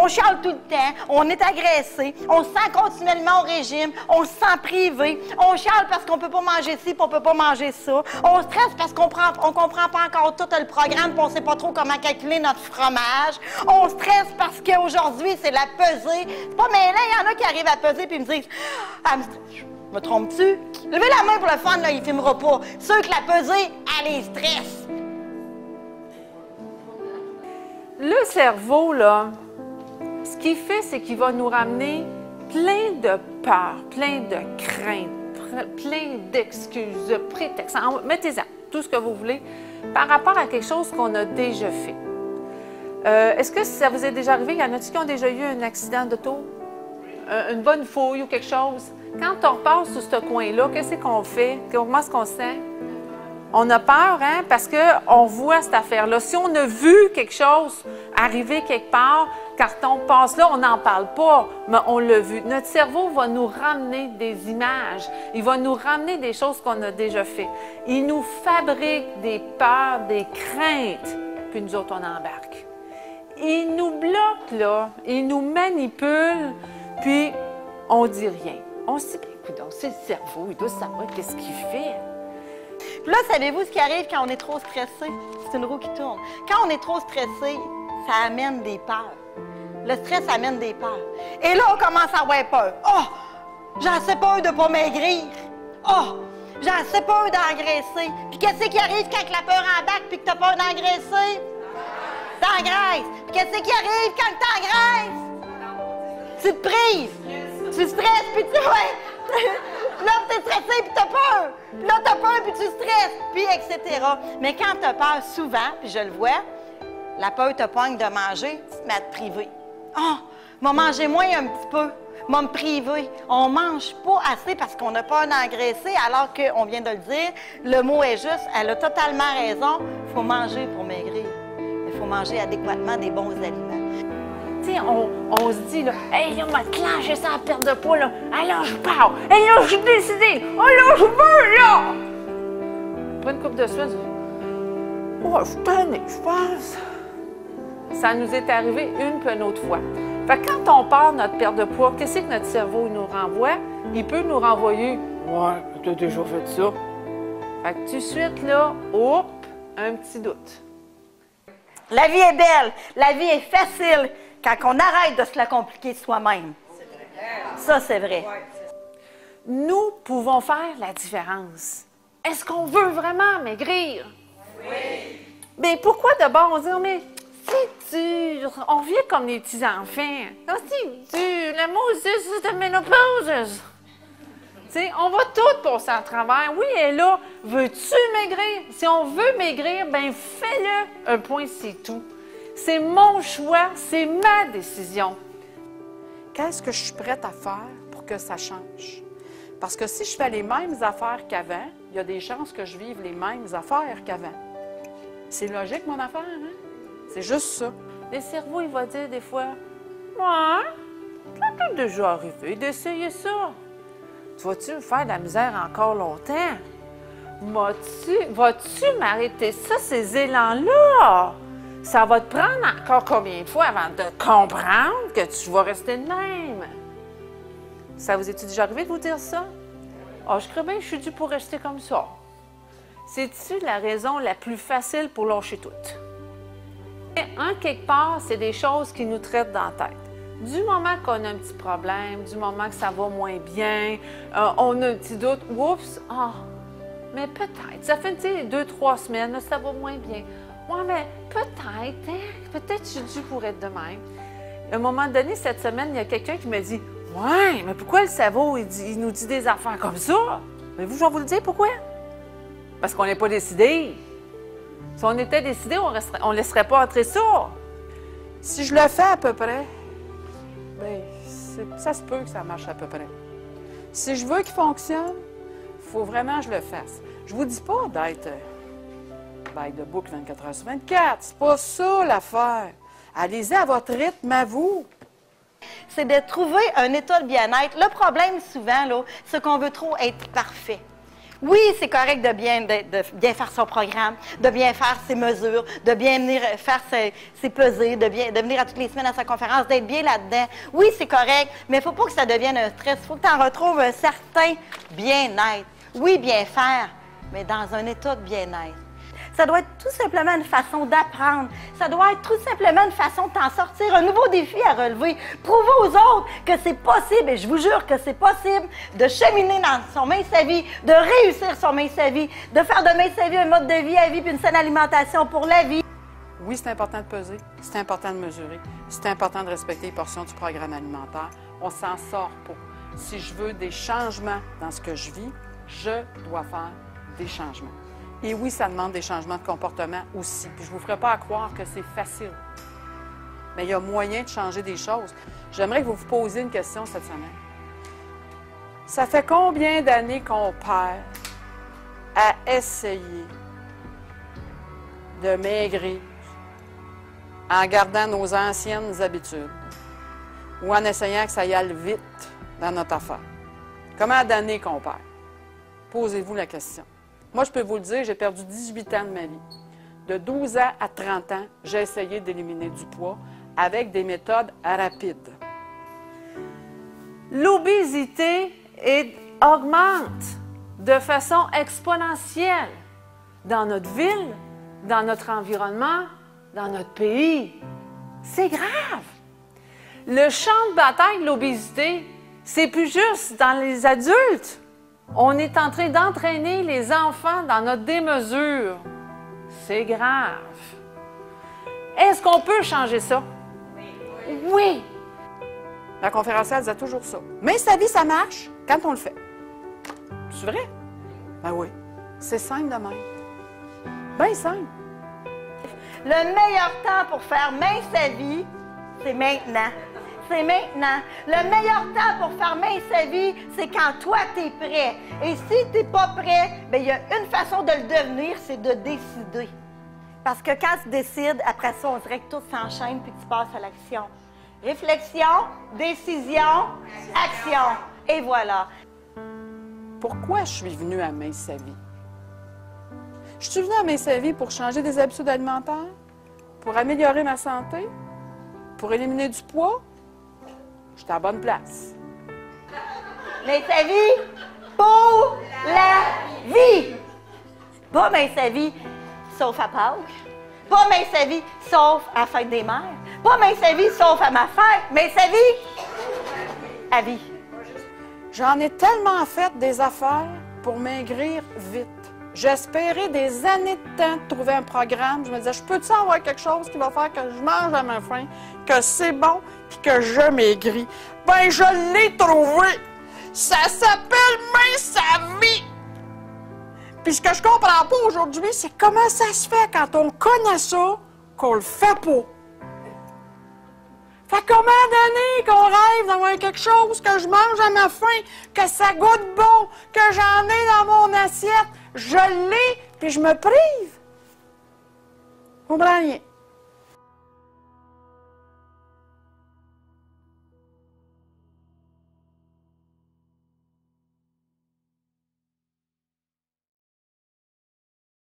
On chiale tout le temps, on est agressé, on se sent continuellement au régime, on se sent privé, on chiale parce qu'on peut pas manger ci, puis on peut pas manger ça. On stresse parce qu'on comprend pas encore tout le programme, puis on sait pas trop comment calculer notre fromage. On stresse parce qu'aujourd'hui, c'est la pesée. C'est pas mêlant, il y en a qui arrivent à peser puis ils me disent « Ah, me trompes-tu? » Levez la main pour le fun, là, il filmera pas. Ceux que la pesée, elle les stresse. Le cerveau, là, ce qu'il fait, c'est qu'il va nous ramener plein de peurs, plein de craintes, plein d'excuses, de prétextes. Mettez-en tout ce que vous voulez par rapport à quelque chose qu'on a déjà fait. Est-ce que ça vous est déjà arrivé? Y en a-t-il qui ont déjà eu un accident d'auto? Une bonne fouille ou quelque chose? Quand on repasse sur ce coin-là, qu'est-ce qu'on fait? Comment est-ce qu'on se sent? On a peur, hein, parce qu'on voit cette affaire-là. Si on a vu quelque chose arriver quelque part, quand on passe là, on n'en parle pas, mais on l'a vu. Notre cerveau va nous ramener des images. Il va nous ramener des choses qu'on a déjà fait. Il nous fabrique des peurs, des craintes, puis nous autres, on embarque. Il nous bloque, là. Il nous manipule, puis on dit rien. On se dit, ben, écoute, c'est le cerveau, il doit savoir qu'est-ce qu'il fait. Puis là, savez-vous ce qui arrive quand on est trop stressé? C'est une roue qui tourne. Quand on est trop stressé, ça amène des peurs. Le stress amène des peurs. Et là, on commence à avoir peur. Oh! J'ai assez peur de ne pas maigrir. Oh! J'ai assez peur d'engraisser. Puis qu'est-ce qui arrive quand la peur embarque puis que tu as peur d'engraisser? T'engraisses. Puis qu'est-ce qui arrive quand tu t'engraisses? Tu te prives. Tu stresses puis tu... Ouais. Là, tu es stressé puis tu as peur. Puis là, tu as peur puis tu stresses. Puis etc. Mais quand tu as peur souvent, puis je le vois, la peur te pogne de manger, tu te mets à te priver. Ah! M'a mangé moins un petit peu. M'a me priver. On mange pas assez parce qu'on n'a pas d'engraisser, alors qu'on vient de le dire. Le mot est juste. Elle a totalement raison. Il faut manger pour maigrir. Il faut manger adéquatement des bons aliments. Tu sais, on se dit, là, hey, là, m'a clenché ça à perte de poids, là. Alors, je pars. Hey, là, j'ai décidé. Oh, là, je veux, là. Après une couple de semaines, je dis, oh, je suis tannée, je pense. Ça nous est arrivé une puis une autre fois. Fait que quand on part notre perte de poids, qu'est-ce que notre cerveau nous renvoie? Il peut nous renvoyer, ouais, t'as déjà fait ça. Fait que tout de suite, là, hop, un petit doute. La vie est belle, la vie est facile quand on arrête de se la compliquer soi-même. Ça, c'est vrai. Nous pouvons faire la différence. Est-ce qu'on veut vraiment maigrir? Oui. Bien, pourquoi d'abord on dit, mais c'est dur, on vit comme des petits-enfants. C'est dur, la Moses de ménopause. Tu sais, on va tout passer à travers. Oui, elle est là. Veux-tu maigrir? Si on veut maigrir, bien, fais-le. Un point, c'est tout. C'est mon choix, c'est ma décision. Qu'est-ce que je suis prête à faire pour que ça change? Parce que si je fais les mêmes affaires qu'avant, il y a des chances que je vive les mêmes affaires qu'avant. C'est logique, mon affaire, hein? C'est juste ça. Le cerveau, il va dire des fois, « Ouais, ça peut déjà arriver d'essayer ça. Tu vas-tu me faire de la misère encore longtemps? Vas-tu m'arrêter ça, ces élans-là? Ça va te prendre encore combien de fois avant de comprendre que tu vas rester de même? » Ça vous est-tu déjà arrivé de vous dire ça? « Ah, je crois bien que je suis due pour rester comme ça. » C'est-tu la raison la plus facile pour lâcher tout? En quelque part, c'est des choses qui nous traitent dans la tête. Du moment qu'on a un petit problème, du moment que ça va moins bien, on a un petit doute, oups, mais peut-être, ça fait 2-3 semaines, ça va moins bien. Ouais, mais peut-être, hein, peut-être je suis due pour être de même. À un moment donné, cette semaine, il y a quelqu'un qui me dit, ouais, mais pourquoi le cerveau, il nous dit des affaires comme ça? Mais vous, je vais vous le dire, pourquoi? Parce qu'on n'est pas décidé. Si on était décidé, on ne laisserait pas entrer ça. Si je le fais à peu près, bien, ça se peut que ça marche à peu près. Si je veux qu'il fonctionne, il faut vraiment que je le fasse. Je vous dis pas d'être by the book 24 heures sur 24. C'est pas ça l'affaire. Allez-y à votre rythme, à vous. C'est de trouver un état de bien-être. Le problème, souvent, là, c'est qu'on veut trop être parfait. Oui, c'est correct de bien faire son programme, de bien faire ses mesures, de bien venir faire ses pesées, de venir à toutes les semaines à sa conférence, d'être bien là-dedans. Oui, c'est correct, mais il ne faut pas que ça devienne un stress. Il faut que tu en retrouves un certain bien-être. Oui, bien faire, mais dans un état de bien-être. Ça doit être tout simplement une façon d'apprendre. Ça doit être tout simplement une façon de t'en sortir, un nouveau défi à relever. Prouver aux autres que c'est possible, et je vous jure que c'est possible, de cheminer dans son main sa vie, de réussir son main sa vie, de faire de main sa vie un mode de vie à vie puis une saine alimentation pour la vie. Oui, c'est important de peser, c'est important de mesurer, c'est important de respecter les portions du programme alimentaire. On s'en sort pas. Si je veux des changements dans ce que je vis, je dois faire des changements. Et oui, ça demande des changements de comportement aussi. Puis je ne vous ferai pas à croire que c'est facile. Mais il y a moyen de changer des choses. J'aimerais que vous vous posiez une question cette semaine. Ça fait combien d'années qu'on perd à essayer de maigrir en gardant nos anciennes habitudes ou en essayant que ça y aille vite dans notre affaire? Combien d'années qu'on perd? Posez-vous la question. Moi, je peux vous le dire, j'ai perdu 18 ans de ma vie. De 12 ans à 30 ans, j'ai essayé d'éliminer du poids avec des méthodes rapides. L'obésité augmente de façon exponentielle dans notre ville, dans notre environnement, dans notre pays. C'est grave. Le champ de bataille de l'obésité, c'est plus juste dans les adultes. On est en train d'entraîner les enfants dans notre démesure. C'est grave. Est-ce qu'on peut changer ça? Oui. La conférencière disait toujours ça. Mais sa vie, ça marche quand on le fait. C'est vrai? Ben oui. C'est simple de même. Bien simple. Le meilleur temps pour faire main sa vie, c'est maintenant. C'est maintenant. Le meilleur temps pour faire main sa vie, c'est quand toi, tu es prêt. Et si tu n'es pas prêt, bien, il y a une façon de le devenir, c'est de décider. Parce que quand tu décides, après ça, on dirait que tout s'enchaîne puis que tu passes à l'action. Réflexion, décision, action. Et voilà. Pourquoi je suis venue à Main sa vie? Je suis venue à Main sa vie pour changer des habitudes alimentaires, pour améliorer ma santé, pour éliminer du poids. J'étais à la bonne place. Main sa vie pour la vie. Pas Main sa vie sauf à Pâques. Pas Main sa vie sauf à la fête des mères. Pas Main sa vie sauf à ma fête. Main sa vie à vie. J'en ai tellement fait des affaires pour maigrir vite. J'espérais des années de temps de trouver un programme. Je me disais, je peux-tu avoir quelque chose qui va faire que je mange à ma faim, que c'est bon, puis que je maigris? Ben, je l'ai trouvé! Ça s'appelle Main sa vie! Puis ce que je comprends pas aujourd'hui, c'est comment ça se fait quand on connaît ça, qu'on le fait pas. Fait combien d'années qu'on rêve d'avoir quelque chose, que je mange à ma faim, que ça goûte bon, que j'en ai dans mon assiette, je l'ai, puis je me prive. Vous comprenez?